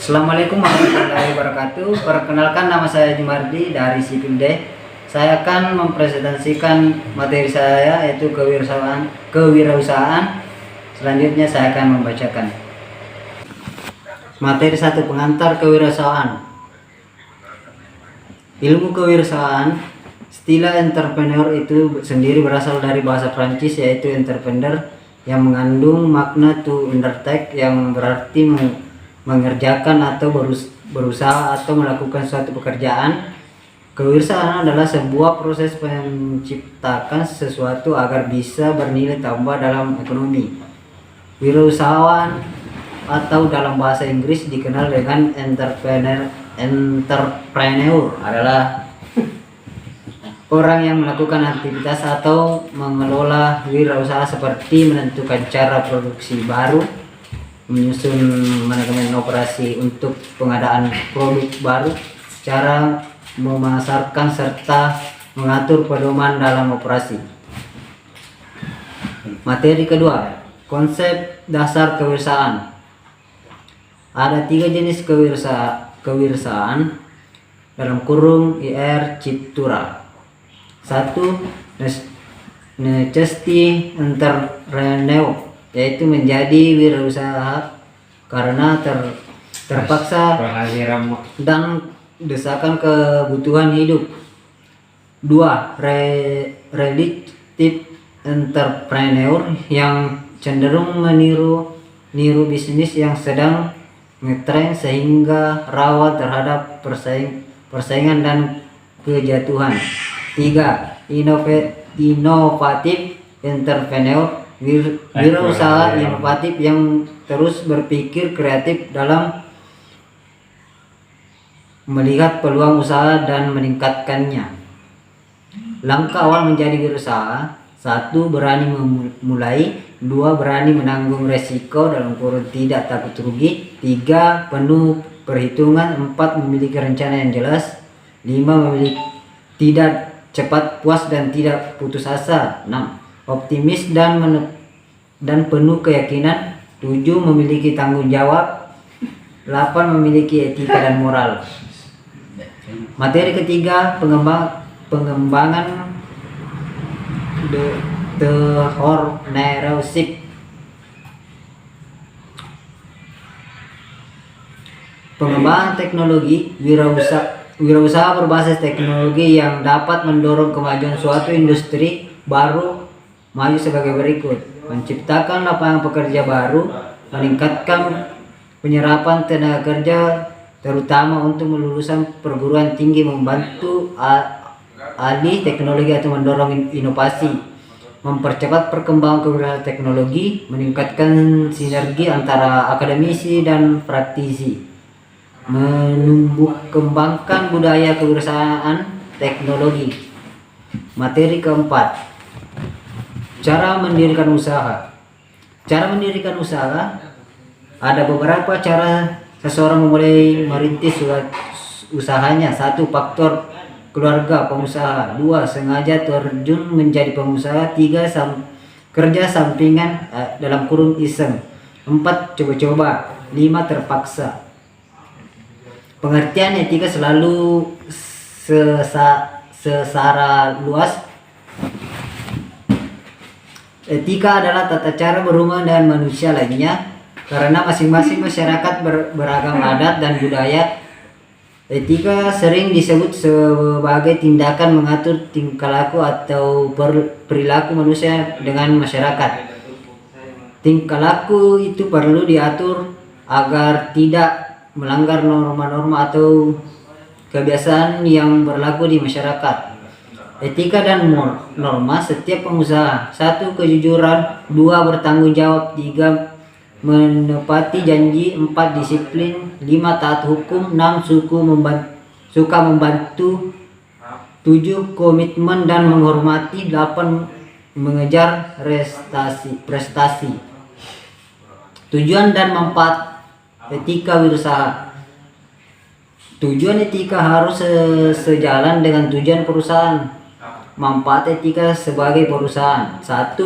Assalamualaikum warahmatullahi wabarakatuh. Perkenalkan, nama saya Jumardi dari Sipil D. Saya akan mempresentasikan materi saya, yaitu kewirausahaan. Selanjutnya saya akan membacakan materi 1, pengantar kewirausahaan. Ilmu kewirausahaan, istilah entrepreneur itu sendiri berasal dari bahasa Prancis, yaitu entrepreneur, yang mengandung makna to undertake, yang berarti mengerjakan atau berusaha atau melakukan suatu pekerjaan. Kewirausahaan adalah sebuah proses menciptakan sesuatu agar bisa bernilai tambah dalam ekonomi. Wirausahawan atau dalam bahasa Inggris dikenal dengan entrepreneur adalah orang yang melakukan aktivitas atau mengelola wirausaha seperti menentukan cara produksi baru, menyusun manajemen operasi untuk pengadaan produk baru, cara memasarkan, serta mengatur pedoman dalam operasi. Materi kedua, konsep dasar kewirausahaan. Ada 3 jenis kewirausahaan dalam kurung IR Ciptura. 1. Necessity entrepreneur, yaitu menjadi wirausaha karena terpaksa dan desakan kebutuhan hidup. 2. Relative entrepreneur, yang cenderung meniru bisnis yang sedang ngetren sehingga rawan terhadap persaingan dan kejatuhan. 3. Inovatif entrepreneur, wirausaha inovatif yang terus berpikir kreatif dalam melihat peluang usaha dan meningkatkannya. Langkah awal menjadi wirausaha: 1. Berani memulai. 2. Berani menanggung resiko dalam kurun tidak takut rugi. 3. Penuh perhitungan. 4. Memiliki rencana yang jelas. 5. Tidak cepat puas dan tidak putus asa. 6. Optimis dan penuh keyakinan. 7. Memiliki tanggung jawab. 8. Memiliki etika dan moral. Materi ketiga, pengembangan entrepreneurship. Pengembangan teknologi. Wirausaha berbasis teknologi yang dapat mendorong kemajuan suatu industri baru maju sebagai berikut: menciptakan lapangan pekerja baru, meningkatkan penyerapan tenaga kerja terutama untuk lulusan perguruan tinggi, membantu alih teknologi atau mendorong inovasi, mempercepat perkembangan kewirausahaan teknologi, meningkatkan sinergi antara akademisi dan praktisi, menumbuh kembangkan budaya kewirausahaan teknologi. Materi keempat, cara mendirikan usaha. Cara mendirikan usaha, ada beberapa cara seseorang memulai merintis usahanya. 1. Faktor keluarga pengusaha. 2. Sengaja terjun menjadi pengusaha. 3. Kerja sampingan dalam kurung iseng. 4. Coba-coba. 5. Terpaksa. Pengertian etika selalu secara luas. Etika adalah tata cara berhubungan dengan manusia lainnya. Karena masing-masing masyarakat beragam adat dan budaya, etika sering disebut sebagai tindakan mengatur tingkah laku atau perilaku manusia dengan masyarakat. Tingkah laku itu perlu diatur agar tidak melanggar norma-norma atau kebiasaan yang berlaku di masyarakat. Etika dan norma setiap pengusaha: 1. Kejujuran. 2. Bertanggung jawab. 3. Menepati janji. 4. Disiplin. 5. Taat hukum. 6. Suka membantu. 7. Komitmen dan menghormati. 8. Mengejar prestasi. Tujuan dan manfaat etika wirausaha. Tujuan etika harus sejalan dengan tujuan perusahaan. Manfaat etika sebagai perusahaan: 1.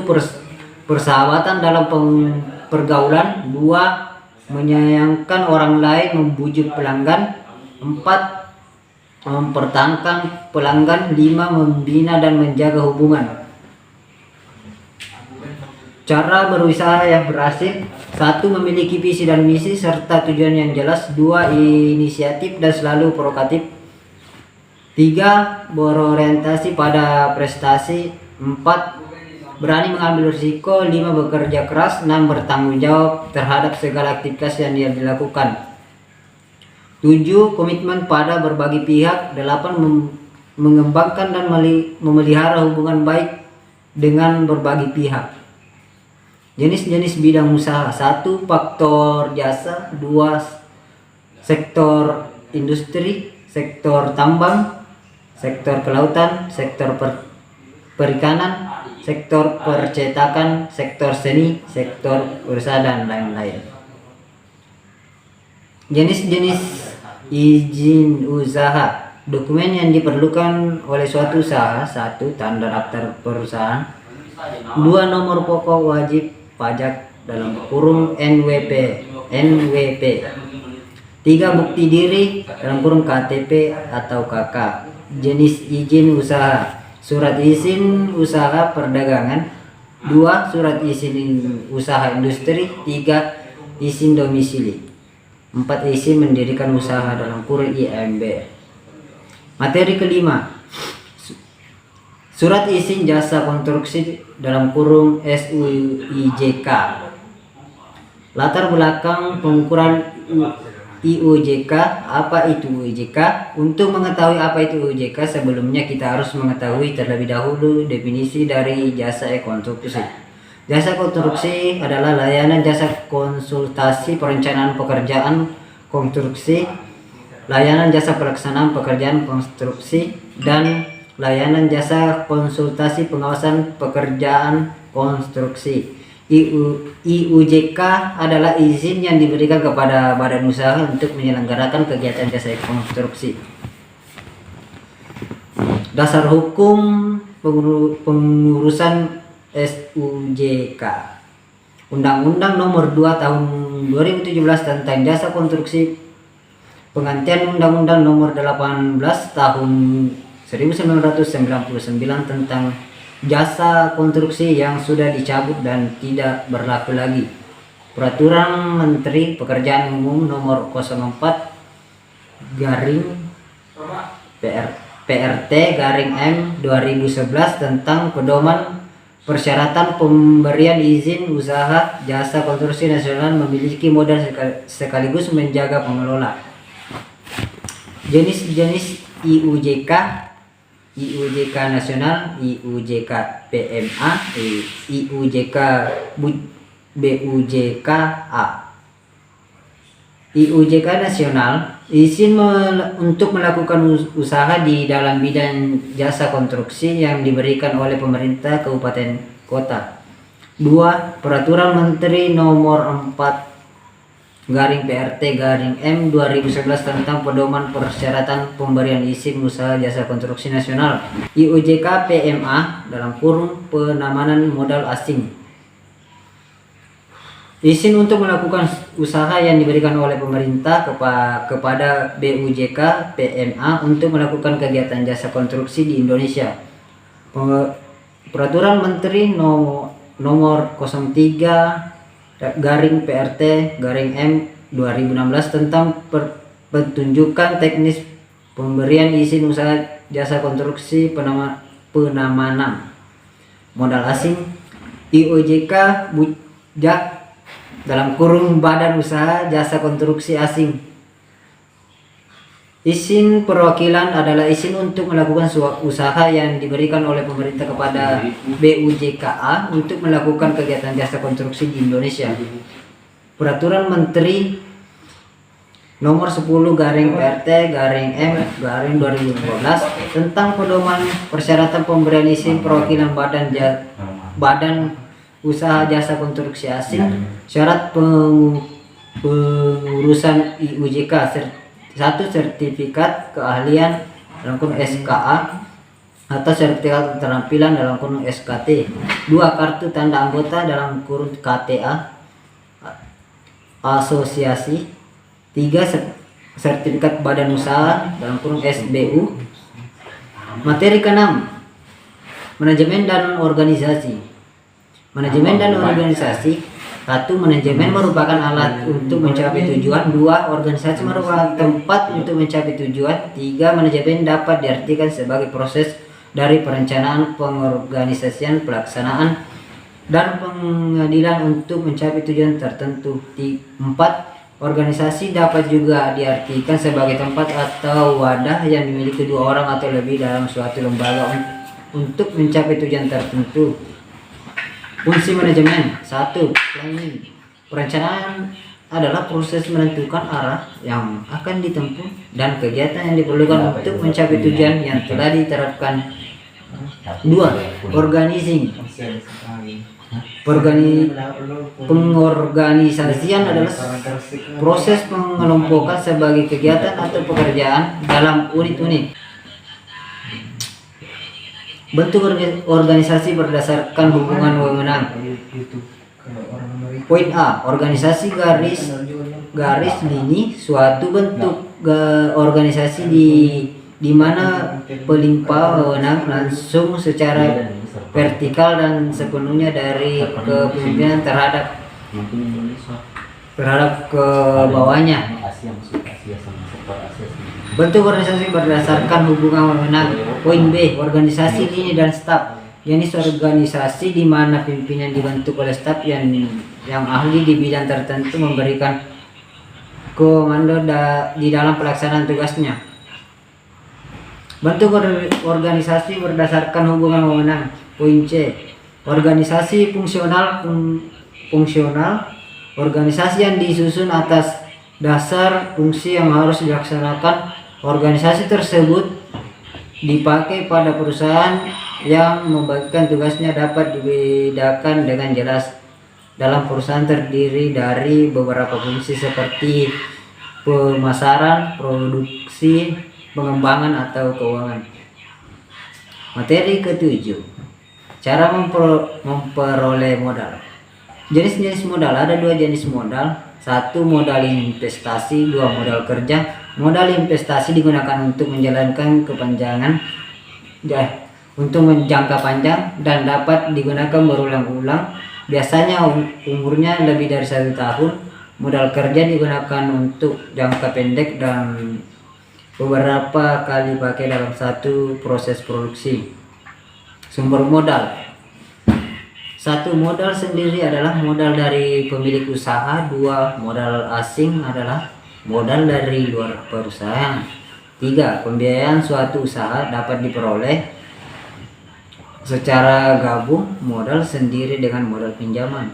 Persahabatan dalam pergaulan. 2. menyayangkan orang lain, membujuk pelanggan. 4. Mempertahankan pelanggan. 5. Membina dan menjaga hubungan. Cara berusaha yang berhasil: 1. Memiliki visi dan misi serta tujuan yang jelas. 2. Inisiatif dan selalu proaktif. 3. Berorientasi pada prestasi. 4. Berani mengambil risiko. 5. Bekerja keras. 6. Bertanggung jawab terhadap segala aktivitas yang dia dilakukan. 7. Komitmen pada berbagai pihak. 8. Mengembangkan dan memelihara hubungan baik dengan berbagai pihak. Jenis-jenis bidang usaha: 1. Faktor jasa. 2. Sektor industri, sektor tambang, sektor kelautan, sektor perikanan, sektor percetakan, sektor seni, sektor usaha, dan lain-lain. Jenis-jenis izin usaha. Dokumen yang diperlukan oleh suatu usaha: 1. Tanda daftar perusahaan. 2. Nomor pokok wajib pajak (NWP). 3. Bukti diri (KTP atau KK). Jenis izin usaha: surat izin usaha perdagangan. 2. Surat izin usaha industri. 3. Izin domisili. 4. Izin mendirikan usaha (IMB). Materi kelima: surat izin jasa konstruksi (SUIJK). Latar belakang pengukuran IUJK. Apa itu IUJK? Untuk mengetahui apa itu IUJK, sebelumnya kita harus mengetahui terlebih dahulu definisi dari jasa konstruksi. Jasa konstruksi adalah layanan jasa konsultasi perencanaan pekerjaan konstruksi, layanan jasa pelaksanaan pekerjaan konstruksi, dan layanan jasa konsultasi pengawasan pekerjaan konstruksi. IUJK adalah izin yang diberikan kepada badan usaha untuk menyelenggarakan kegiatan jasa konstruksi. Dasar hukum pengurusan SUJK: Undang-Undang Nomor 2 Tahun 2017 tentang Jasa Konstruksi, penggantian Undang-Undang Nomor 18 Tahun 1999 tentang jasa konstruksi yang sudah dicabut dan tidak berlaku lagi. Peraturan Menteri Pekerjaan Umum Nomor 04/PRT/M 2011 tentang pedoman persyaratan pemberian izin usaha jasa konstruksi nasional memiliki modal sekaligus menjaga pengelola. Jenis-jenis IUJK: IUJK nasional, IUJK PMA, IUJK BUJK-A. IUJK nasional: izin untuk melakukan usaha di dalam bidang jasa konstruksi yang diberikan oleh pemerintah kabupaten kota. 2. Peraturan Menteri Nomor 4/PRT/M 2011 tentang pedoman persyaratan pemberian izin usaha jasa konstruksi nasional. IUJK PMA (penamanan modal asing). Izin untuk melakukan usaha yang diberikan oleh pemerintah kepada BUJK PMA untuk melakukan kegiatan jasa konstruksi di Indonesia. Peraturan Menteri Nomor 03/PRT/M 2016 tentang petunjukan teknis pemberian izin usaha jasa konstruksi penamanan modal asing. IUJK BUJK (Badan Usaha Jasa Konstruksi Asing). Izin perwakilan adalah izin untuk melakukan usaha yang diberikan oleh pemerintah kepada BUJK-A untuk melakukan kegiatan jasa konstruksi di Indonesia. Peraturan Menteri Nomor 10/PRT/M 2015 tentang pedoman persyaratan pemberian izin perwakilan badan usaha jasa konstruksi asing. Syarat pengurusan IUJK: 1. Sertifikat keahlian (SKA) atau sertifikat keterampilan (SKT). 2. Kartu tanda anggota (KTA) asosiasi. 3. Sertifikat badan usaha dalam kurung SBU. Materi ke-6, manajemen dan organisasi. Manajemen dan organisasi. 1. Manajemen merupakan alat untuk mencapai tujuan. 2. Organisasi merupakan tempat untuk mencapai tujuan. 3. Manajemen dapat diartikan sebagai proses dari perencanaan, pengorganisasian, pelaksanaan, dan pengadilan untuk mencapai tujuan tertentu. 4. Organisasi dapat juga diartikan sebagai tempat atau wadah yang dimiliki dua orang atau lebih dalam suatu lembaga untuk mencapai tujuan tertentu. Fungsi manajemen. 1. Planning. Perencanaan adalah proses menentukan arah yang akan ditempuh dan kegiatan yang diperlukan untuk mencapai tujuan yang telah diterapkan. 2. Organizing. Pengorganisasian adalah proses pengelompokan sebagai kegiatan atau pekerjaan dalam unit-unit. Bentuk organisasi berdasarkan hubungan wewenang. Poin A. Organisasi garis lini suatu bentuk organisasi di mana pelimpah wewenang langsung secara vertikal dan sepenuhnya dari kepemimpinan terhadap ke bawahnya. Bentuk organisasi berdasarkan hubungan wewenang. Poin B. Organisasi lini dan staf. Jenis organisasi di mana pimpinan dibentuk oleh staf yang ahli di bidang tertentu memberikan komando di dalam pelaksanaan tugasnya. Bentuk organisasi berdasarkan hubungan wewenang. Poin C. Organisasi fungsional. Organisasi yang disusun atas dasar fungsi yang harus dilaksanakan. Organisasi tersebut dipakai pada perusahaan yang membagikan tugasnya dapat dibedakan dengan jelas. Dalam perusahaan terdiri dari beberapa fungsi seperti pemasaran, produksi, pengembangan, atau keuangan. Materi ke-7, cara memperoleh modal. Jenis-jenis modal. Ada 2 jenis modal. 1. Modal investasi. 2. Modal kerja. Modal investasi digunakan untuk menjalankan untuk jangka panjang dan dapat digunakan berulang-ulang. Biasanya umurnya lebih dari 1 tahun. Modal kerja digunakan untuk jangka pendek dan beberapa kali pakai dalam satu proses produksi. Sumber modal. 1. Modal sendiri adalah modal dari pemilik usaha. 2. Modal asing adalah modal dari luar perusahaan. 3. Pembiayaan suatu usaha dapat diperoleh secara gabung, modal sendiri dengan modal pinjaman.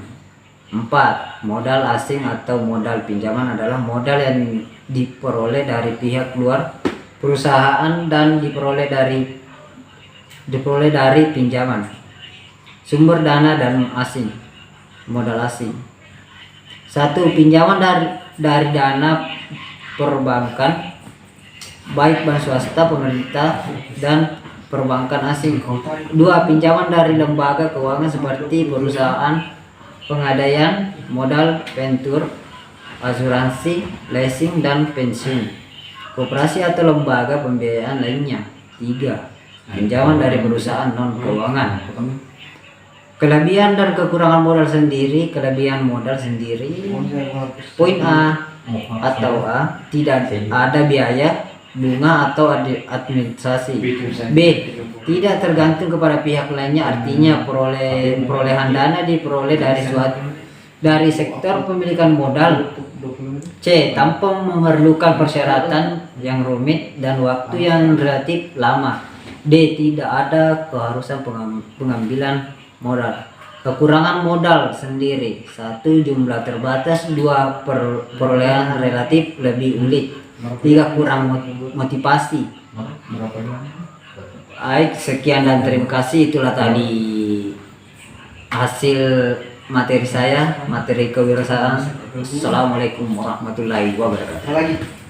4. Modal asing atau modal pinjaman adalah modal yang diperoleh dari pihak luar perusahaan dan diperoleh dari pinjaman. Sumber dana dan asing. Modal asing. 1. Pinjaman dari dana perbankan, baik bank swasta, pemerintah, dan perbankan asing. 2. Pinjaman dari lembaga keuangan seperti perusahaan pengadaian modal, venture, asuransi, leasing, dan pensiun, koperasi atau lembaga pembiayaan lainnya. 3. Pinjaman dari perusahaan non keuangan. Kelebihan dan kekurangan modal sendiri. Kelebihan modal sendiri. Poin A atau A. Tidak ada biaya, bunga, atau administrasi. B. Tidak tergantung kepada pihak lainnya, artinya perolehan dana diperoleh dari sektor pemilikan modal. C. Tanpa memerlukan persyaratan yang rumit dan waktu yang relatif lama. D. Tidak ada keharusan pengambilan modal. Kekurangan modal sendiri. 1. Jumlah terbatas. 2. Perolehan relatif lebih ulit. 3. Kurang motivasi. Baik, sekian dan terima kasih. Itulah tadi hasil materi saya, materi kewirausahaan. Assalamualaikum warahmatullahi wabarakatuh.